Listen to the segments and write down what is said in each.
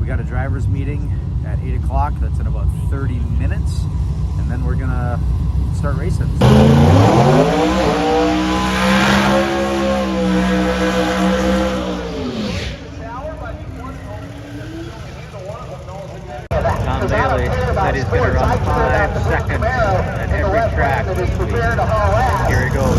got a driver's meeting at 8 o'clock. That's in about 30 minutes. And then we're gonna start racing. Tom Bailey said he's going to run 5 seconds at every track this week. Here he goes.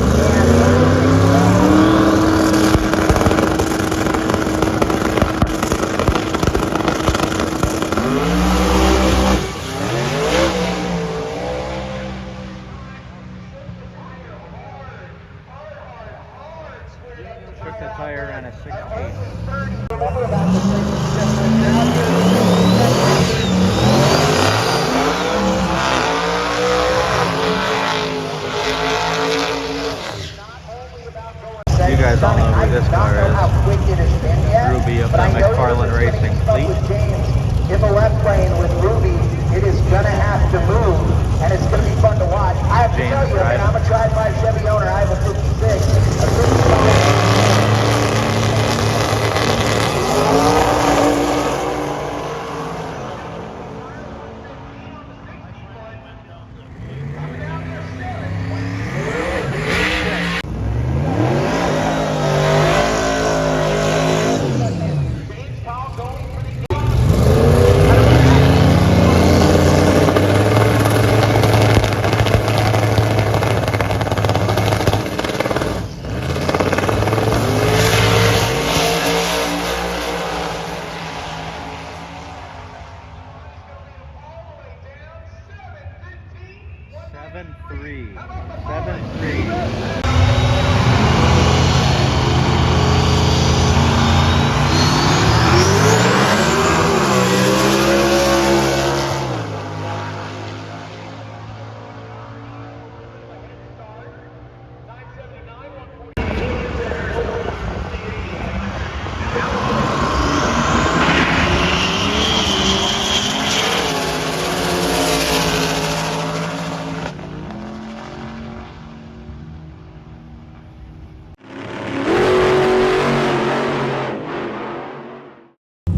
Took the tire on a 16. You guys all know who this car is. Ruby of the McFarlane Racing fleet. In the left lane with Ruby, it is going to have to move, and it's going to be fun to watch. I have to tell you, man, I'm a Tri-5 Chevy owner. I have a 56. A 55. Seven three.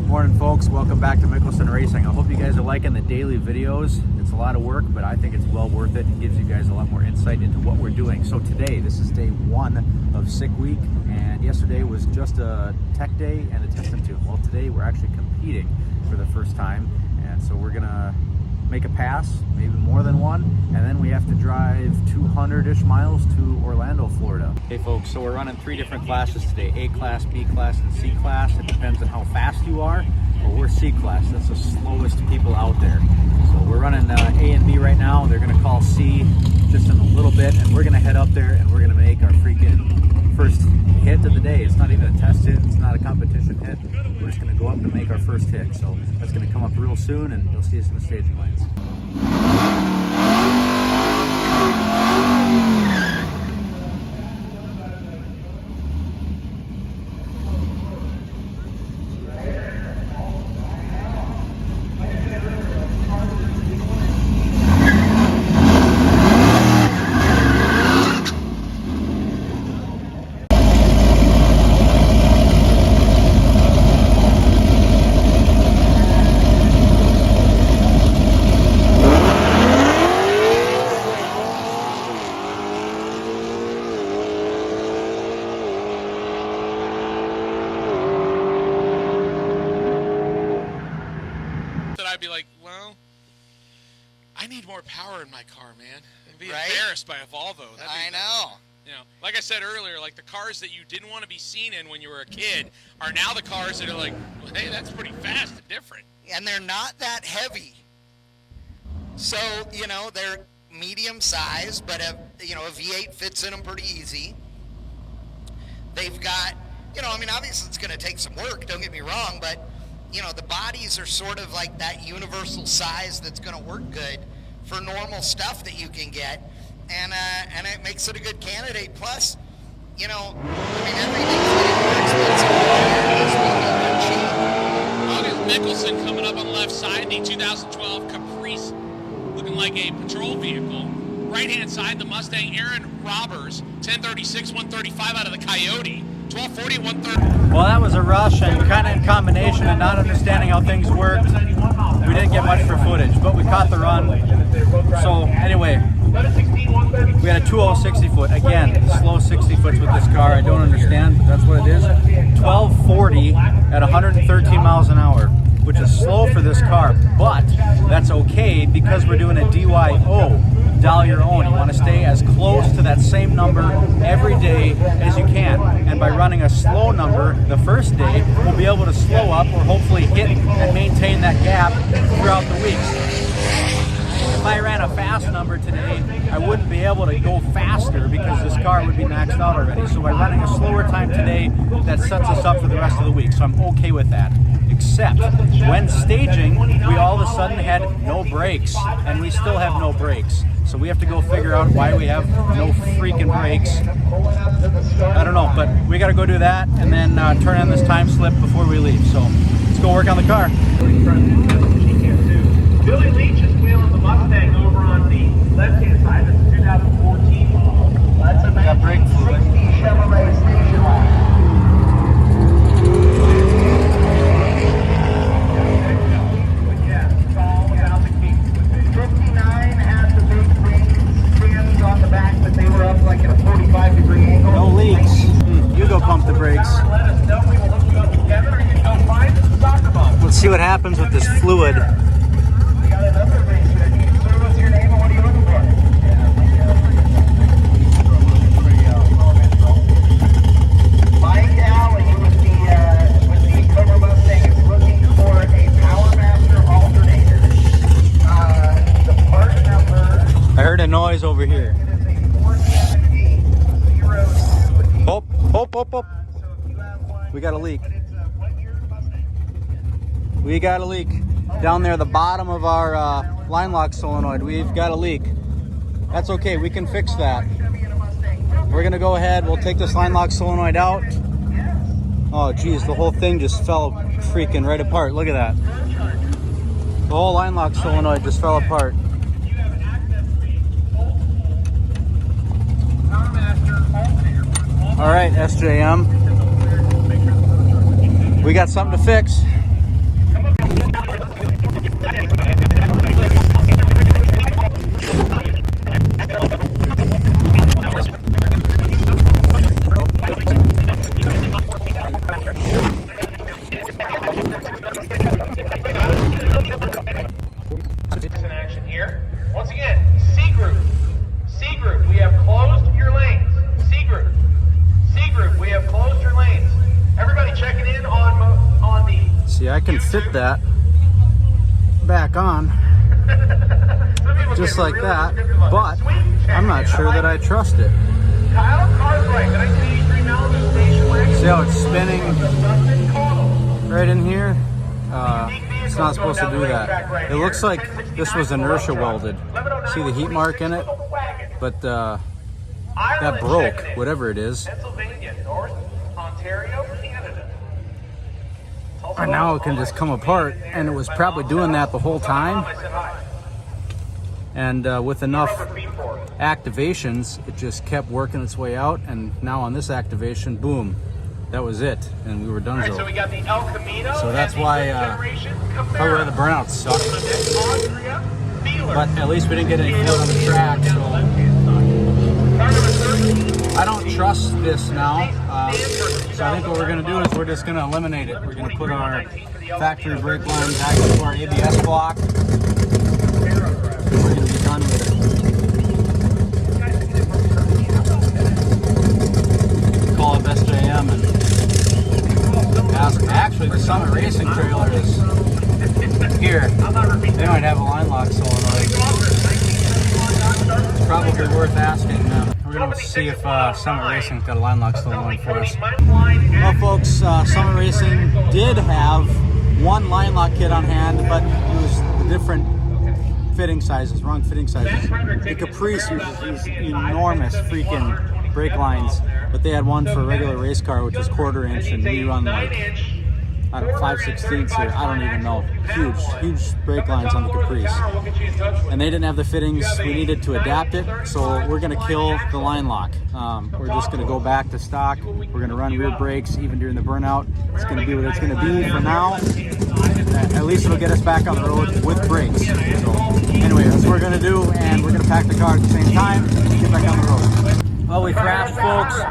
Morning folks, welcome back to Mickelson Racing. I hope you guys are liking the daily videos. It's a lot of work, but I think it's well worth it. It gives you guys a lot more insight into what we're doing. So today, this is day 1 of Sick Week, and yesterday was just a tech day and a test and tune. Well, today we're actually competing for the first time, and so we're gonna make a pass, maybe more than one, and then we have to drive 200-ish miles to Orlando, Florida. Hey folks, so we're running 3 different classes today, A class, B class, and C class. It depends on how fast you are. Well, we're C class, that's the slowest people out there. So we're running A and B right now. They're gonna call C just in a little bit, and we're gonna head up there and we're gonna make our freaking first hit of the day. It's not even a test hit, it's not a competition hit. We're just gonna go up and make our first hit. So that's gonna come up real soon, and you'll see us in the staging lanes. I'd be like, well, I need more power in my car, man. I'd be Right? embarrassed by a Volvo. I know. You know, like I said earlier, like the cars that you didn't want to be seen in when you were a kid are now the cars that are like, well, hey, that's pretty fast and different. And they're not that heavy. So, you know, they're medium size, but a V8 fits in them pretty easy. They've got, you know, I mean, obviously it's going to take some work, don't get me wrong, but, you know, the bodies are sort of like that universal size that's going to work good for normal stuff that you can get, and it makes it a good candidate. Plus, you know, I mean, everything's getting more expensive. August Mickelson coming up on the left side, the 2012 Caprice, looking like a patrol vehicle. Right-hand side, the Mustang Aaron Robbers, 1036, 135 out of the Coyote. 1240, 130. Well, that was a rush, and kind of in combination and not understanding how things worked, we didn't get much for footage, but we caught the run. So anyway, we had a 2.0 60 foot. Again, slow 60 foots with this car. I don't understand, but that's what it is. 1240 at 113 miles an hour, which is slow for this car, but that's okay because we're doing a DYO, dial your own. You want to stay as close to that same number every day as you can. And by running a slow number the first day, we'll be able to slow up or hopefully hit and maintain that gap throughout the weeks. If I ran a fast number today, I wouldn't be able to go faster because this car would be maxed out already. So by running a slower time today, that sets us up for the rest of the week. So I'm okay with that. Except when staging, we all of a sudden had no brakes, and we still have no brakes. So we have to go figure out why we have no freaking brakes. I don't know, but we got to go do that and then turn in this time slip before we leave. So let's go work on the car. Billy Leach is wheeling the Mustang over on the left-hand side. That's a 2014 model. That's a 1960 Chevrolet station wagon. 59 had the big fins on the back, but they were up like at a 45-degree angle. No leaks. You go pump the brakes. Let us know. We will hook you up together, or you can go find the soccer ball. Let's see what happens with this fluid. Another racer that needs to serve us your name, and what are you looking for? Mike Allen with the Cobra Mustang is looking for a Power Master alternator. The part number I heard a noise over here. is a 4780. Hop, hop, hop, hop. We got a leak. We got a leak. Down there, the bottom of our line lock solenoid, we've got a leak. That's okay, we can fix that. We're gonna go ahead, we'll take this line lock solenoid out. Oh geez, the whole thing just fell freaking right apart. Look at that. The whole line lock solenoid just fell apart. All right, SJM. We got something to fix. In action here. Once again, C group. C group, we have closed your lanes. C group. C group, we have closed your lanes. Everybody checking in on the. See, I can fit that back on just like that, but I'm not sure that I trust it. Kyle Cartwright, the 1983 Malibu station wagon. See how it's spinning right in here? It's not supposed to do that. It looks like this was inertia welded. See the heat mark in it? But that broke, whatever it is. Pennsylvania, North Ontario, Canada. And now it can just come apart, and it was probably doing that the whole time. And with enough activations, it just kept working its way out, and now on this activation, boom, that was it, and we were done. So we got the El Camino. So that's why probably the burnouts suck. But at least we didn't get any fluid on the track, so I don't trust this now. So I think what we're going to do is we're just going to eliminate it. We're going to put our factory brake line back into our ABS block. We're going to be done with it. Call up SJM and ask. Actually, the Summit Racing trailer is here. They might have a line lock solenoid. It's probably worth asking. We're going to see if Summit Racing's got a line lock solenoid for us. Well, folks, Summit Racing did have one line lock kit on hand, but it was different fitting sizes, wrong fitting sizes. The Caprice uses these enormous freaking brake lines, but they had one for a regular race car, which was 1/4 inch, and we run like I don't know, 5/16 or I don't even know. Huge brake lines on the Caprice. And they didn't have the fittings we needed to adapt it, so we're gonna kill the line lock. We're just gonna go back to stock. We're gonna run rear brakes even during the burnout. It's gonna be what it's gonna be for now. At least it'll get us back on the road with brakes. So anyway, that's what we're gonna do, and we're gonna pack the car at the same time and get back on the road. Well, we thrashed, folks.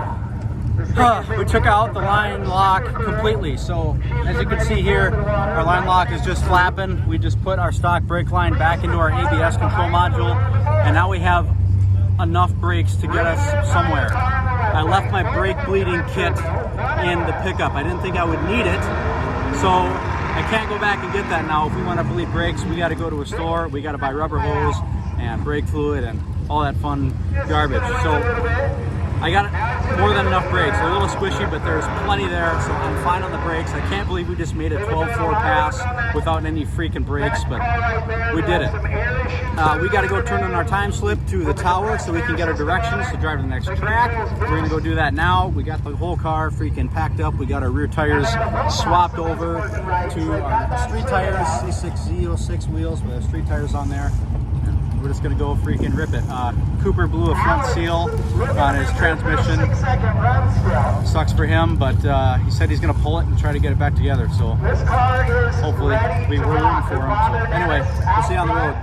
We took out the line lock completely. So as you can see here, our line lock is just flapping. We just put our stock brake line back into our ABS control module, and now we have enough brakes to get us somewhere. I left my brake bleeding kit in the pickup. I didn't think I would need it, so I can't go back and get that now. If we want to bleed brakes, we got to go to a store. We got to buy rubber hose and brake fluid and all that fun garbage. So I got more than enough brakes. They're a little squishy, but there's plenty there, so I'm fine on the brakes. I can't believe we just made a 12-4 pass without any freaking brakes, but we did it. We got to go turn in our time slip to the tower so we can get our directions to drive to the next track. We're going to go do that now. We got the whole car freaking packed up. We got our rear tires swapped over to our street tires, C6 Z06 wheels with street tires on there. We're just gonna go freaking rip it. Cooper blew a front seal on his transmission. Sucks for him, but he said he's gonna pull it and try to get it back together. So hopefully we were rooting for him. So anyway, we'll see you on the road.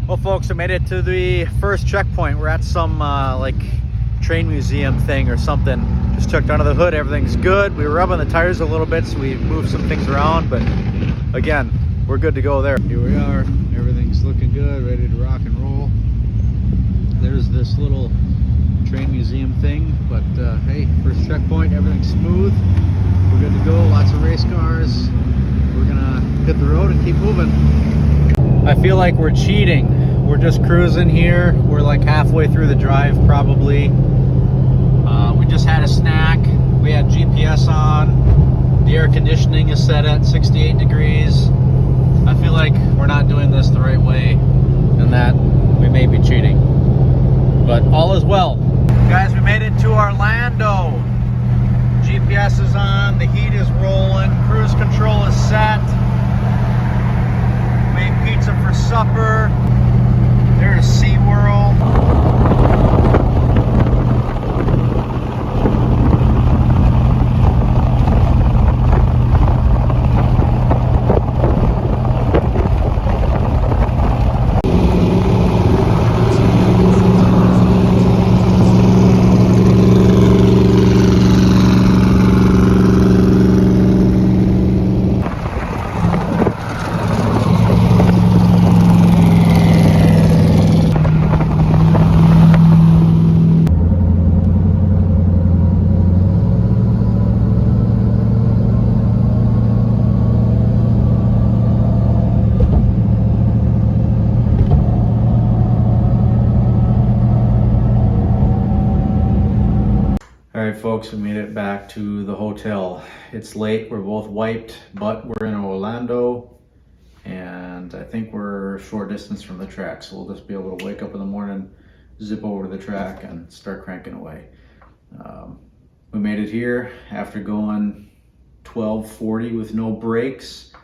Well, folks, I made it to the first checkpoint. We're at some like train museum thing or something. Just checked under the hood, everything's good. We were rubbing the tires a little bit, so we moved some things around, but again, we're good to go there. Here we are, everything's looking good, ready to rock and roll. There's this little train museum thing, but hey, first checkpoint, everything's smooth. We're good to go, lots of race cars. We're gonna hit the road and keep moving. I feel like we're cheating. We're just cruising here. We're like halfway through the drive probably. We just had a snack. We had GPS on. The air conditioning is set at 68 degrees. I feel like we're not doing this the right way and that we may be cheating. But all is well. Guys, we made it to Orlando. GPS is on, the heat is rolling, cruise control is set. We ate pizza for supper. There's SeaWorld. All right, folks, we made it back to the hotel. It's late, we're both wiped, but we're in Orlando, and I think we're a short distance from the track, so we'll just be able to wake up in the morning, zip over to the track, and start cranking away. We made it here after going 1240 with no brakes,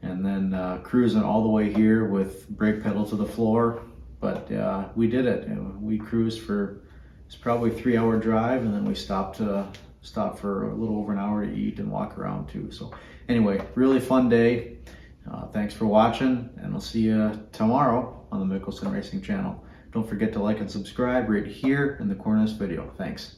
and then cruising all the way here with brake pedal to the floor, but we did it. We cruised for, it's probably a 3-hour drive, and then we stopped for a little over an hour to eat and walk around too. So anyway, really fun day. Thanks for watching, and I'll see you tomorrow on the Mickelson Racing channel. Don't forget to like and subscribe right here in the corner of this video. Thanks.